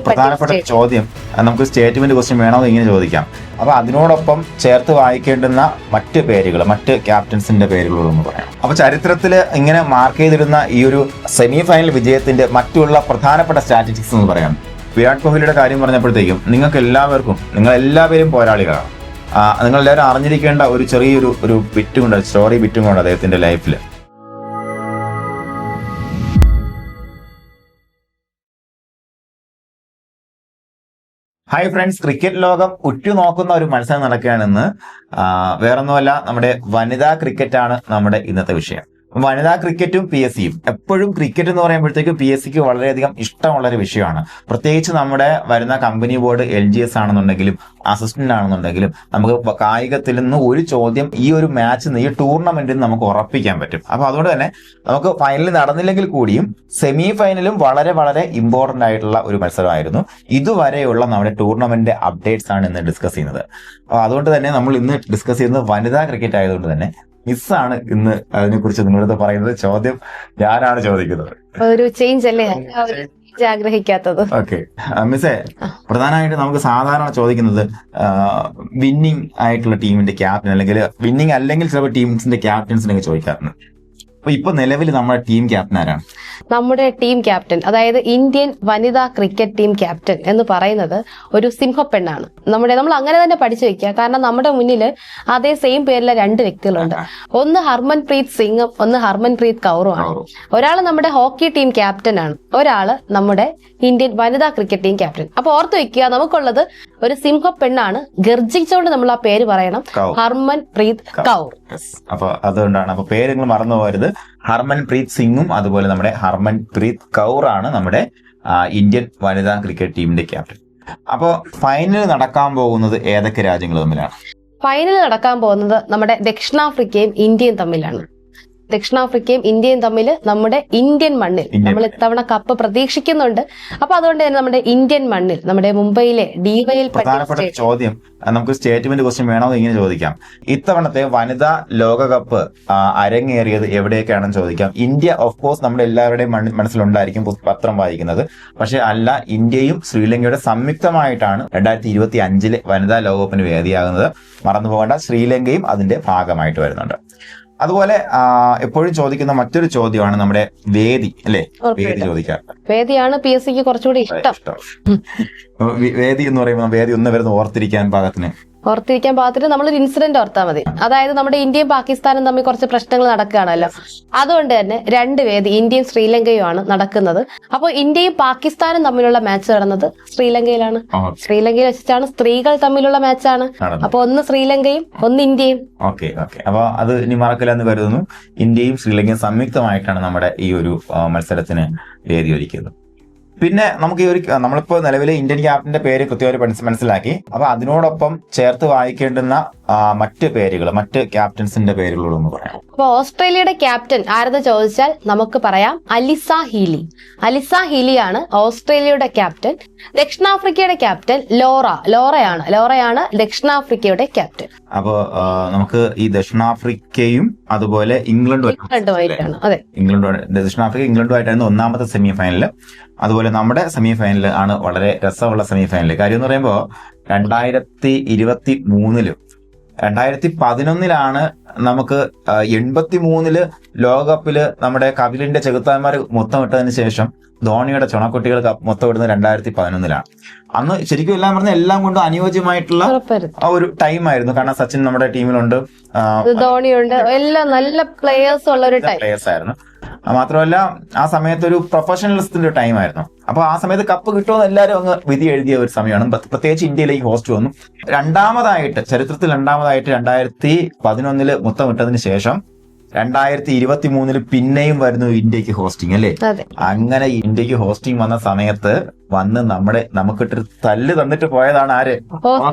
പ്രധാനപ്പെട്ട ചോദ്യം നമുക്ക് സ്റ്റേറ്റ്മെന്റ് ക്വസ്റ്റ്യൻ വേണോ ഇങ്ങനെ ചോദിക്കാം. അപ്പൊ അതിനോടൊപ്പം ചേർത്ത് വായിക്കേണ്ടുന്ന മറ്റ് പേരുകൾ, മറ്റ് ക്യാപ്റ്റൻസിന്റെ പേരുകളൊന്ന് പറയാം. അപ്പൊ ചരിത്രത്തിൽ ഇങ്ങനെ മാർക്ക് ചെയ്തിരുന്ന ഈ ഒരു സെമി ഫൈനൽ വിജയത്തിന്റെ മറ്റുള്ള പ്രധാനപ്പെട്ട സ്റ്റാറ്റിസ്റ്റിക്സ് എന്ന് പറയാം. വിരാട് കോഹ്ലിയുടെ കാര്യം പറഞ്ഞപ്പോഴത്തേക്കും നിങ്ങൾ എല്ലാവരും പോരാളികളാണ്. നിങ്ങൾ എല്ലാവരും അറിഞ്ഞിരിക്കേണ്ട ഒരു ചെറിയൊരു ബിറ്റും കൊണ്ട്, സ്റ്റോറി ബിറ്റും കൊണ്ട് അദ്ദേഹത്തിന്റെ ലൈഫിൽ. ഹായ് ഫ്രണ്ട്സ്, ക്രിക്കറ്റ് ലോകം ഉറ്റുനോക്കുന്ന ഒരു മത്സരം നടക്കുകയാണെന്ന്. വേറൊന്നുമല്ല, നമ്മുടെ വനിതാ ക്രിക്കറ്റാണ് നമ്മുടെ ഇന്നത്തെ വിഷയം. വനിതാ ക്രിക്കറ്റും പി എസ് സിയും, എപ്പോഴും ക്രിക്കറ്റ് എന്ന് പറയുമ്പോഴത്തേക്കും പി എസ് സിക്ക് വളരെയധികം ഇഷ്ടമുള്ളൊരു വിഷയമാണ്. പ്രത്യേകിച്ച് നമ്മുടെ വരുന്ന കമ്പനി ബോർഡ് LGS ആണെന്നുണ്ടെങ്കിലും അസിസ്റ്റന്റ് ആണെന്നുണ്ടെങ്കിലും നമുക്ക് കായികത്തിൽ നിന്ന് ഒരു ചോദ്യം ഈ ഒരു മാച്ച് ഈ ടൂർണമെന്റിൽ നമുക്ക് ഉറപ്പിക്കാൻ പറ്റും. അപ്പൊ അതുകൊണ്ട് തന്നെ നമുക്ക് ഫൈനലിൽ നടന്നില്ലെങ്കിൽ കൂടിയും സെമി ഫൈനലും വളരെ വളരെ ഇമ്പോർട്ടന്റ് ആയിട്ടുള്ള ഒരു മത്സരമായിരുന്നു. ഇതുവരെയുള്ള നമ്മുടെ ടൂർണമെന്റ് അപ്ഡേറ്റ്സ് ആണ് ഇന്ന് ഡിസ്കസ് ചെയ്യുന്നത്. അതുകൊണ്ട് തന്നെ നമ്മൾ ഇന്ന് ഡിസ്കസ് ചെയ്യുന്നത് വനിതാ ക്രിക്കറ്റ് ആയതുകൊണ്ട് തന്നെ മിസ്സാണ് ഇന്ന് അതിനെക്കുറിച്ച് നിങ്ങളടുത്ത് പറയുന്നത്. ചോദ്യം ഞാനാണ് ചോദിക്കുന്നത്. ഒരു ചേഞ്ച് അല്ലേ ആഗ്രഹിക്കാത്തത്? ഓക്കെ മിസ്സേ, പ്രധാനമായിട്ട് നമുക്ക് സാധാരണ ചോദിക്കുന്നത് വിന്നിംഗ് ആയിട്ടുള്ള ടീമിന്റെ ക്യാപ്റ്റൻ, അല്ലെങ്കിൽ വിന്നിംഗ് അല്ലെങ്കിൽ ചിലപ്പോൾ ടീംസിന്റെ ക്യാപ്റ്റൻസിനൊക്കെ ചോദിക്കാറുണ്ട്. അപ്പൊ ഇപ്പൊ നിലവിൽ നമ്മുടെ ടീം ക്യാപ്റ്റൻ ആരാണ്? നമ്മുടെ ടീം ക്യാപ്റ്റൻ, അതായത് ഇന്ത്യൻ വനിതാ ക്രിക്കറ്റ് ടീം ക്യാപ്റ്റൻ എന്ന് പറയുന്നത് ഒരു സിംഹപ്പെണ്ണാണ്. നമ്മൾ അങ്ങനെ തന്നെ പഠിച്ചു വെക്കുക. കാരണം നമ്മുടെ മുന്നിൽ അതേ സെയിം പേരിലെ രണ്ട് വ്യക്തികളുണ്ട്. ഒന്ന് ഹർമൻപ്രീത് സിംഗും ഒന്ന് ഹർമൻപ്രീത് കൗറുമാണ്. ഒരാൾ നമ്മുടെ ഹോക്കി ടീം ക്യാപ്റ്റൻ ആണ്, ഒരാള് നമ്മുടെ ഇന്ത്യൻ വനിതാ ക്രിക്കറ്റ് ടീം ക്യാപ്റ്റൻ. അപ്പൊ ഓർത്ത് വെക്കുക, നമുക്കുള്ളത് ഒരു സിംഹപ്പെണ്ണാണ്. ഗർജിച്ചുകൊണ്ട് നമ്മൾ ആ പേര് പറയണം, ഹർമൻപ്രീത് കൗർ. അപ്പൊ അതുകൊണ്ടാണ്, അപ്പൊ പേര് നിങ്ങൾ മറന്നു പോകരുത്. ഹർമൻപ്രീത് സിംഗും അതുപോലെ നമ്മുടെ ഹർമൻപ്രീത് കൗർ ആണ് നമ്മുടെ ഇന്ത്യൻ വനിതാ ക്രിക്കറ്റ് ടീമിന്റെ ക്യാപ്റ്റൻ. അപ്പോ ഫൈനൽ നടക്കാൻ പോകുന്നത് ഏതൊക്കെ രാജ്യങ്ങൾ തമ്മിലാണ്? ഫൈനൽ നടക്കാൻ പോകുന്നത് നമ്മുടെ ദക്ഷിണാഫ്രിക്കയും ഇന്ത്യയും തമ്മിലാണ്. ദക്ഷിണാഫ്രിക്കയും ഇന്ത്യയും തമ്മിൽ നമ്മുടെ ഇന്ത്യൻ മണ്ണിൽ നമ്മൾ ഇത്തവണ കപ്പ് പ്രതീക്ഷിക്കുന്നുണ്ട്. അപ്പൊ അതുകൊണ്ട് തന്നെ നമ്മുടെ ഇന്ത്യൻ മണ്ണിൽ, നമ്മുടെ മുംബൈയിലെ ഡിവൈയിൽ പ്രധാനപ്പെട്ട ചോദ്യം നമുക്ക് സ്റ്റേറ്റ്മെന്റ് ക്വസ്റ്റ്യൻ വേണോ ഇങ്ങനെ ചോദിക്കാം. ഇത്തവണത്തെ വനിതാ ലോകകപ്പ് അരങ്ങേറിയത് എവിടെയൊക്കെയാണെന്ന് ചോദിക്കാം. ഇന്ത്യ ഓഫ് കോഴ്സ് നമ്മുടെ എല്ലാവരുടെയും മനസ്സിലുണ്ടായിരിക്കും പത്രം വായിക്കുന്നത്. പക്ഷെ അല്ല, ഇന്ത്യയും ശ്രീലങ്കയുടെ സംയുക്തമായിട്ടാണ് 2025 വനിതാ ലോകകപ്പിന് വേദിയാകുന്നത്. മറന്നു പോകേണ്ട, ശ്രീലങ്കയും അതിന്റെ ഭാഗമായിട്ട് വരുന്നുണ്ട്. അതുപോലെ എപ്പോഴും ചോദിക്കുന്ന മറ്റൊരു ചോദ്യമാണ് നമ്മുടെ വേദി, അല്ലെ? വേദി ചോദിക്കാറുണ്ട്. വേദിയാണ് പി എസ് സിക്ക് കുറച്ചുകൂടി ഇഷ്ടം. വേദി എന്ന് പറയുമ്പോൾ വേദി ഒന്ന് വരുന്ന ഓർത്തിരിക്കാൻ പാകത്തിന് നമ്മളൊരു ഇൻസിഡന്റ് ഓർത്താൽ മതി. അതായത് നമ്മുടെ ഇന്ത്യയും പാകിസ്ഥാനും തമ്മിൽ കുറച്ച് പ്രശ്നങ്ങൾ നടക്കുകയാണല്ലോ. അതുകൊണ്ട് തന്നെ രണ്ട് വേദി, ഇന്ത്യയും ശ്രീലങ്കയുമാണ് നടക്കുന്നത്. അപ്പോൾ ഇന്ത്യയും പാകിസ്ഥാനും തമ്മിലുള്ള മാച്ച് നടന്നത് ശ്രീലങ്കയിലാണ്. ശ്രീലങ്കയിൽ വെച്ചിട്ടാണ് സ്ത്രീകൾ തമ്മിലുള്ള മാച്ചാണ്. അപ്പൊ ഒന്ന് ശ്രീലങ്കയും ഒന്ന് ഇന്ത്യയും. ഓക്കെ. അപ്പൊ അത് ഇനി മറക്കില്ലെന്ന് കരുതുന്നു. ഇന്ത്യയും ശ്രീലങ്കയും സംയുക്തമായിട്ടാണ് നമ്മുടെ ഈ ഒരു മത്സരത്തിന് വേദി ഒരുക്കുന്നത്. പിന്നെ നമുക്ക് നമ്മളിപ്പോ നിലവിലെ ഇന്ത്യൻ ക്യാപ്റ്റന്റെ പേര് കൃത്യമായി മനസ്സിലാക്കി. അപ്പൊ അതിനോടൊപ്പം ചേർത്ത് വായിക്കേണ്ടുന്ന മറ്റ് പേരുകൾ, മറ്റ് ക്യാപ്റ്റൻസിന്റെ പേരുകളൊന്ന് പറയാം. അപ്പൊ ഓസ്ട്രേലിയയുടെ ക്യാപ്റ്റൻ ആരെന്ന് ചോദിച്ചാൽ നമുക്ക് പറയാം അലിസ ഹീലി. അലിസ ഹീലിയാണ് ഓസ്ട്രേലിയയുടെ ക്യാപ്റ്റൻ. ദക്ഷിണാഫ്രിക്കയുടെ ക്യാപ്റ്റൻ ലോറയാണ് ദക്ഷിണാഫ്രിക്കയുടെ ക്യാപ്റ്റൻ. അപ്പോ നമുക്ക് ഈ ദക്ഷിണാഫ്രിക്കയും അതുപോലെ ഇംഗ്ലണ്ടുമായിട്ടാണ്. അതെ, ദക്ഷിണാഫ്രിക്ക ഇംഗ്ലണ്ടുമായിട്ടായിരുന്നു ഒന്നാമത്തെ സെമി ഫൈനല്. അതുപോലെ നമ്മുടെ സെമി ഫൈനൽ ആണ് വളരെ രസമുള്ള സെമി ഫൈനൽ. കാര്യം എന്ന് പറയുമ്പോൾ 2011 നമുക്ക് 83 ലോകകപ്പില് നമ്മുടെ കപിലിന്റെ ചെകുത്താന്മാർ മൊത്തം ഇട്ടതിന് ശേഷം ധോണിയുടെ ചുണക്കുട്ടികൾ മൊത്തം ഇടുന്നത് 2011. അന്ന് ശരിക്കും എല്ലാം പറഞ്ഞ എല്ലാം കൊണ്ടും അനുയോജ്യമായിട്ടുള്ള ഒരു ടൈം ആയിരുന്നു. കാരണം സച്ചിൻ നമ്മുടെ ടീമിലുണ്ട്, ധോണിയുണ്ട്, എല്ലാം നല്ല പ്ലേയേഴ്സ് ഉള്ള ഒരു പ്ലേയേഴ്സ് ആയിരുന്നു. മാത്രമല്ല ആ സമയത്ത് ഒരു പ്രൊഫഷണലിസത്തിന്റെ ടൈം ആയിരുന്നു. അപ്പൊ ആ സമയത്ത് കപ്പ് കിട്ടുമെന്ന് എല്ലാവരും അങ്ങ് വിധി എഴുതിയ ഒരു സമയമാണ്. പ്രത്യേകിച്ച് ഇന്ത്യയിലേക്ക് ഹോസ്റ്റ് വന്നു. ചരിത്രത്തിൽ രണ്ടാമതായിട്ട് 2011 മൊത്തം ഇട്ടതിന് ശേഷം 2023 പിന്നെയും വരുന്നു ഇന്ത്യക്ക് ഹോസ്റ്റിംഗ്, അല്ലേ? അങ്ങനെ ഇന്ത്യക്ക് ഹോസ്റ്റിംഗ് വന്ന സമയത്ത് നമുക്കിട്ടൊരു തല്ല് തന്നിട്ട് പോയതാണ് ആര്?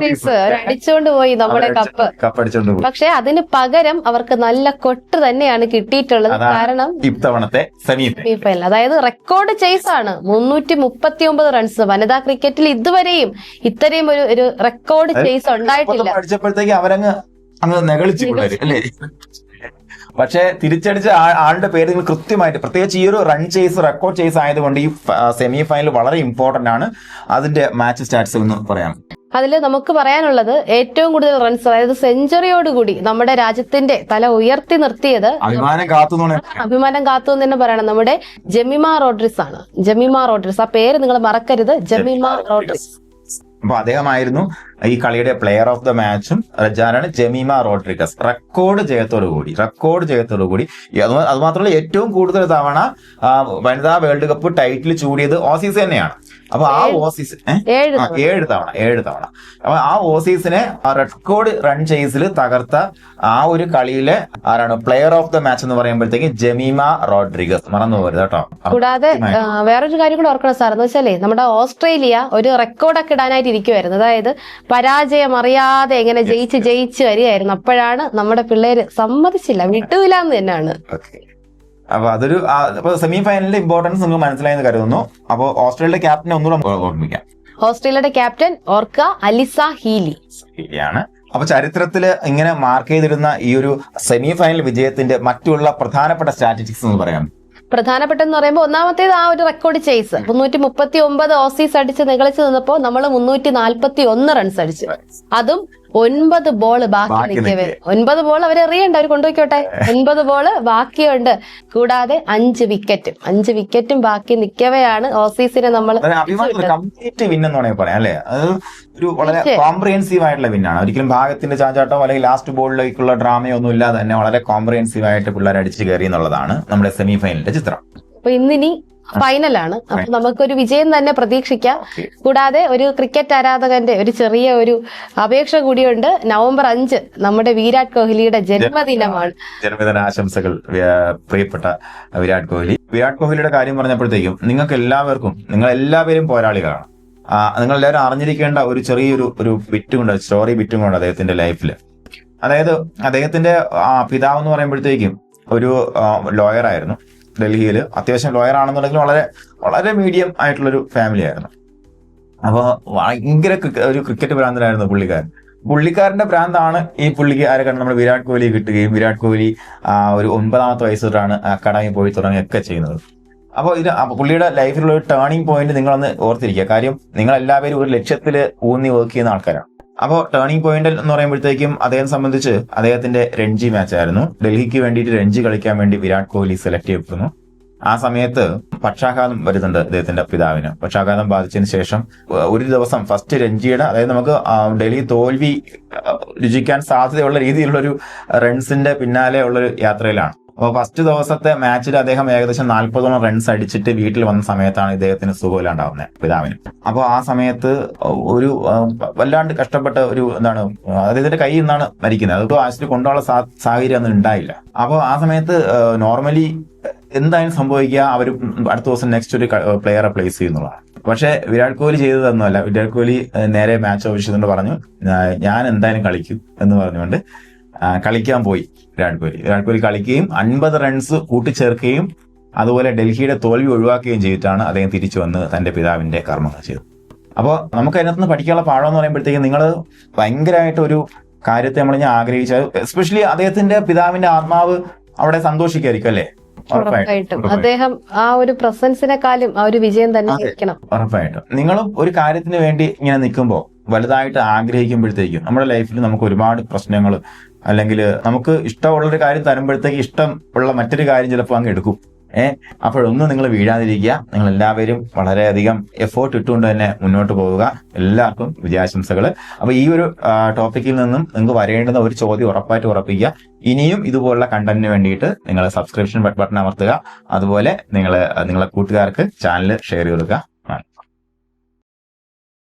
അടിച്ചോണ്ട് പോയി നമ്മുടെ കപ്പ് അടിച്ചോണ്ട് പോയി. പക്ഷെ അതിന് പകരം അവർക്ക് നല്ല കൊട്ട് തന്നെയാണ് കിട്ടിയിട്ടുള്ളത്. കാരണം ഇത്തവണത്തെ സെമി ഫൈനൽ, അതായത് റെക്കോർഡ് ചേസ് ആണ്. 339 റൺസ്. വനിതാ ക്രിക്കറ്റിൽ ഇതുവരെയും ഇത്രയും ഒരു റെക്കോർഡ് ചേസ് ഉണ്ടായിട്ടില്ല. അടിച്ചപ്പോഴത്തേക്ക് അവരങ്ങ് നെകളിച്ചു പിള്ളേര്, അല്ലേ? പക്ഷേ തിരിച്ചടിച്ച ആളുടെ പേര് നിങ്ങൾ കൃത്യമായിട്ട്, പ്രത്യേകിച്ച് ഈ ഒരു റൺ ചേസ് റെക്കോർഡ് ചേസ് ആയതുകൊണ്ട് ഈ സെമി ഫൈനൽ വളരെ ഇമ്പോർട്ടന്റ് ആണ്. അതിന്റെ മാച്ച് സ്റ്റാറ്റ്സ് എന്ന് പറയാം. അതിൽ നമുക്ക് പറയാനുള്ളത് ഏറ്റവും കൂടുതൽ റൺസ്, അതായത് സെഞ്ചുറിയോടുകൂടി നമ്മുടെ രാജ്യത്തിന്റെ തല ഉയർത്തി നിർത്തിയത്, അഭിമാനം കാത്തു എന്ന് തന്നെ പറയണം, നമ്മുടെ ജെമിമ റോഡ്രിഗ്സ് ആണ്. ജെമിമ റോഡ്രിഗ്സ്, ആ പേര് നിങ്ങൾ മറക്കരുത്, ജെമിമ റോഡ്രിഗ്സ്. അപ്പൊ അദ്ദേഹമായിരുന്നു ഈ കളിയുടെ പ്ലെയർ ഓഫ് ദ മാച്ചും. ആരാണ്? Jemima Rodriguez. റെക്കോർഡ് ജയത്തോടു കൂടി അത് മാത്രമല്ല ഏറ്റവും കൂടുതൽ തവണ വനിതാ വേൾഡ് കപ്പ് ടൈറ്റിൽ ചൂടിയത് ഓസീസ് തന്നെയാണ്. അപ്പൊ ആ ഓസീസ് 7 തവണ. അപ്പൊ ആ ഓസീസിനെ റെക്കോർഡ് റൺ ചേസിൽ തകർത്ത ആ ഒരു കളിയിലെ ആരാണ് പ്ലെയർ ഓഫ് ദ മാച്ച് എന്ന് പറയുമ്പോഴത്തേക്ക് ജെമിമ റോഡ്രിഗസ്. മറന്നു പോരുത് കേട്ടോ. കൂടാതെ വേറൊരു കാര്യം കൂടെ ഓർക്കണം സാർ, എന്ന് വെച്ചാലേ നമ്മുടെ ഓസ്ട്രേലിയ ഒരു റെക്കോർഡൊക്കെ ഇടാനായിട്ട് ഇരിക്കുവായിരുന്നു. അതായത് പരാജയം അറിയാതെ എങ്ങനെ ജയിച്ച് വരികയായിരുന്നു. അപ്പോഴാണ് നമ്മുടെ പിള്ളേര് സമ്മതിച്ചില്ല, വിട്ടൂല എന്ന് തന്നെയാണ്. അപ്പൊ അതൊരു സെമി ഫൈനലിന്റെ ഇമ്പോർട്ടൻസ് നിങ്ങൾക്ക് മനസ്സിലായെന്ന് കരുതുന്നു. അപ്പൊ ഓസ്ട്രേലിയയുടെ ക്യാപ്റ്റനെ ഒന്നുകൂടെ ഓർമ്മിക്കാം. ഓസ്ട്രേലിയയുടെ ക്യാപ്റ്റൻ ഓർക്ക അലിസ ഹീലിയാണ്. അപ്പൊ ചരിത്രത്തില് ഇങ്ങനെ മാർക്ക് ചെയ്തിരുന്ന ഈ ഒരു സെമി ഫൈനൽ വിജയത്തിന്റെ മറ്റുള്ള പ്രധാനപ്പെട്ട സ്ട്രാറ്റജിക്സ് എന്ന് പറയാം. പ്രധാനപ്പെട്ടെന്ന് പറയുമ്പോൾ ഒന്നാമത്തേത് ആ ഒരു റെക്കോർഡ് ചേസ്. 339 ഓസീസ് അടിച്ച് നികളിച്ച് നിന്നപ്പോൾ നമ്മൾ 341 റൺസ് അടിച്ചു. അതും 9 ബോൾ ബാക്കി നിൽക്കവേ. 9 ബോൾ അവർ എറിയണ്ട, അവർ കൊണ്ടുപോയിക്കോട്ടെ. 9 ബോൾ ബാക്കിയുണ്ട്. കൂടാതെ 5 വിക്കറ്റും ബാക്കി നിൽക്കവെയാണ് ഓസീസിനെ നമ്മൾ കംപ്ലീറ്റ് വിൻ എന്ന് വേണമെങ്കിൽ പറയാം അല്ലെ. അത് ഒരു വളരെ കോംപ്രിഹെൻസീവ് ആയിട്ടുള്ള വിന്നാണ്. ഒരിക്കലും ഭാഗത്തിന്റെ ചാഞ്ചാട്ടോ അല്ലെങ്കിൽ ലാസ്റ്റ് ബോളിലേക്കുള്ള ഡ്രാമയോ ഒന്നും ഇല്ലാതെ തന്നെ വളരെ കോംപ്രിഹെൻസീവ് ആയിട്ട് പിള്ളേർ അടിച്ചു കയറി എന്നുള്ളതാണ് നമ്മുടെ സെമി ഫൈനലിന്റെ ചിത്രം. അപ്പൊ ഇന്നിനി ഫൈനലാണ്. അപ്പൊ നമുക്കൊരു വിജയം തന്നെ പ്രതീക്ഷിക്കാം. കൂടാതെ ഒരു ക്രിക്കറ്റ് ആരാധകന്റെ ഒരു ചെറിയ ഒരു അപേക്ഷ കൂടിയുണ്ട്. നവംബർ 5 നമ്മുടെ വിരാട് കോഹ്ലിയുടെ ജന്മദിനമാണ്. ജന്മദിനാശംസകൾ പ്രിയപ്പെട്ട വിരാട് കോഹ്ലിയുടെ കാര്യം പറഞ്ഞപ്പോഴത്തേക്കും നിങ്ങൾ എല്ലാവരും പോരാളികളാണ്. നിങ്ങൾ എല്ലാവരും അറിഞ്ഞിരിക്കേണ്ട ഒരു ചെറിയൊരു സ്റ്റോറി ബിറ്റും കൊണ്ട് അദ്ദേഹത്തിന്റെ ലൈഫിൽ. അതായത് അദ്ദേഹത്തിന്റെ പിതാവ് എന്ന് പറയുമ്പോഴത്തേക്കും ഒരു ലോയർ ആയിരുന്നു. ഡൽഹിയിൽ അത്യാവശ്യം ലോയർ ആണെന്നുണ്ടെങ്കിൽ വളരെ വളരെ മീഡിയം ആയിട്ടുള്ളൊരു ഫാമിലി ആയിരുന്നു. അപ്പോൾ ഭയങ്കര ഒരു ക്രിക്കറ്റ് ഭ്രാന്തനായിരുന്നു പുള്ളിക്കാരന്റെ ഭ്രാന്താണ് ഈ പുള്ളിക്ക് ആരെ കണ്ട് നമ്മൾ വിരാട് കോഹ്ലി കിട്ടുകയും വിരാട് കോഹ്ലി ഒരു 9ാമത്തെ വയസ്സിലാണ് അക്കാഡമി പോയി തുടങ്ങുകയൊക്കെ ചെയ്യുന്നത്. അപ്പോൾ പുള്ളിയുടെ ലൈഫിലുള്ള ഒരു ടേണിംഗ് പോയിന്റ് നിങ്ങളൊന്ന് ഓർത്തിരിക്കുക. കാര്യം നിങ്ങൾ എല്ലാവരും ഒരു ലക്ഷ്യത്തിൽ ഊന്നി വർക്ക് ചെയ്യുന്ന ആൾക്കാരാണ്. അപ്പോൾ ടേണിംഗ് പോയിന്റ് എന്ന് പറയുമ്പോഴത്തേക്കും അദ്ദേഹം സംബന്ധിച്ച് അദ്ദേഹത്തിന്റെ രഞ്ജി മാച്ച് ആയിരുന്നു. ഡൽഹിക്ക് വേണ്ടിയിട്ട് രഞ്ജി കളിക്കാൻ വേണ്ടി വിരാട് കോഹ്ലി സെലക്ട് ചെയ്യപ്പെടുന്നു. ആ സമയത്ത് പക്ഷാഘാതം വരുന്നുണ്ട് അദ്ദേഹത്തിന്റെ പിതാവിന്. പക്ഷാഘാതം ബാധിച്ചതിന് ശേഷം ഒരു ദിവസം ഫസ്റ്റ് രഞ്ജിയുടെ, അതായത് നമുക്ക് ഡൽഹി തോൽവി രുചിക്കാൻ സാധ്യതയുള്ള രീതിയിലുള്ള ഒരു റൺസിന്റെ പിന്നാലെ ഉള്ളൊരു യാത്രയിലാണ്. അപ്പോൾ ഫസ്റ്റ് ദിവസത്തെ മാച്ചിൽ അദ്ദേഹം ഏകദേശം 40ഓളം റൺസ് അടിച്ചിട്ട് വീട്ടിൽ വന്ന സമയത്താണ് ഇദ്ദേഹത്തിന് സുഖമില്ലാണ്ടാവുന്നത്, പിതാവിന്. അപ്പോൾ ആ സമയത്ത് ഒരു വല്ലാണ്ട് കഷ്ടപ്പെട്ട ഒരു അദ്ദേഹത്തിന്റെ കയ്യിൽ നിന്നാണ് മരിക്കുന്നത്. അത് ആശുപത്രി കൊണ്ടുപോകാനുള്ള സാഹചര്യം ഒന്നും ഉണ്ടായില്ല. അപ്പോൾ ആ സമയത്ത് നോർമലി എന്തായാലും സംഭവിക്കുക, അവർ അടുത്ത ദിവസം നെക്സ്റ്റ് ഒരു പ്ലെയറെ പ്ലേസ് ചെയ്യുന്നതാണ്. പക്ഷെ വിരാട് കോഹ്ലി ചെയ്തതൊന്നുമല്ല. വിരാട് കോഹ്ലി നേരെ മാച്ച് ആവശ്യത്തുകൊണ്ട് പറഞ്ഞു ഞാൻ എന്തായാലും കളിക്കും എന്ന് പറഞ്ഞുകൊണ്ട് കളിക്കാൻ പോയി വിരാട് കോഹ്ലി കളിക്കുകയും 50 റൺസ് കൂട്ടിച്ചേർക്കുകയും അതുപോലെ ഡൽഹിയുടെ തോൽവി ഒഴിവാക്കുകയും ചെയ്തിട്ടാണ് അദ്ദേഹം തിരിച്ചു വന്ന് തന്റെ പിതാവിന്റെ കർമ്മങ്ങൾ ചെയ്തത്. അപ്പോൾ നമുക്ക് അതിനകത്ത് നിന്ന് പഠിക്കാനുള്ള പാഠം എന്ന് പറയുമ്പോഴത്തേക്കും നിങ്ങൾ ഭയങ്കരമായിട്ട് ഒരു കാര്യത്തെ നമ്മൾ ആഗ്രഹിച്ചാൽ, എസ്പെഷ്യലി അദ്ദേഹത്തിന്റെ പിതാവിന്റെ ആത്മാവ് അവിടെ സന്തോഷിക്കായിരിക്കും അല്ലേ? ഉറപ്പായിട്ടും അദ്ദേഹം ആ ഒരു പ്രസൻസിനെക്കാളും ആ ഒരു വിജയം തന്നെ ആയിരിക്കണം. ഉറപ്പായിട്ടും നിങ്ങളും ഒരു കാര്യത്തിന് വേണ്ടി ഇങ്ങനെ നിൽക്കുമ്പോൾ വലുതായിട്ട് ആഗ്രഹിക്കുമ്പോഴത്തേക്കും നമ്മുടെ ലൈഫിൽ നമുക്ക് ഒരുപാട് പ്രശ്നങ്ങൾ അല്ലെങ്കിൽ നമുക്ക് ഇഷ്ടമുള്ളൊരു കാര്യം തരുമ്പോഴത്തേക്ക് ഇഷ്ടമുള്ള മറ്റൊരു കാര്യം ചിലപ്പോൾ അങ്ങ് എടുക്കും. അപ്പോഴൊന്നും നിങ്ങൾ വീഴാതിരിക്കുക. നിങ്ങൾ എല്ലാവരും വളരെയധികം എഫേർട്ട് ഇട്ടുകൊണ്ട് തന്നെ മുന്നോട്ട് പോവുക. എല്ലാവർക്കും വിജയാശംസകൾ. അപ്പൊ ഈ ഒരു ടോപ്പിക്കിൽ നിന്നും നിങ്ങൾക്ക് വരേണ്ടുന്ന ഒരു ചോദ്യം ഉറപ്പായിട്ട് ഉറപ്പിക്കുക. ഇനിയും ഇതുപോലുള്ള കണ്ടന്റിന് വേണ്ടിയിട്ട് നിങ്ങൾ സബ്സ്ക്രിപ്ഷൻ ബട്ടൺ അമർത്തുക. അതുപോലെ നിങ്ങളെ കൂട്ടുകാർക്ക് ചാനൽ ഷെയർ ചെയ്ത് കൊടുക്കുക.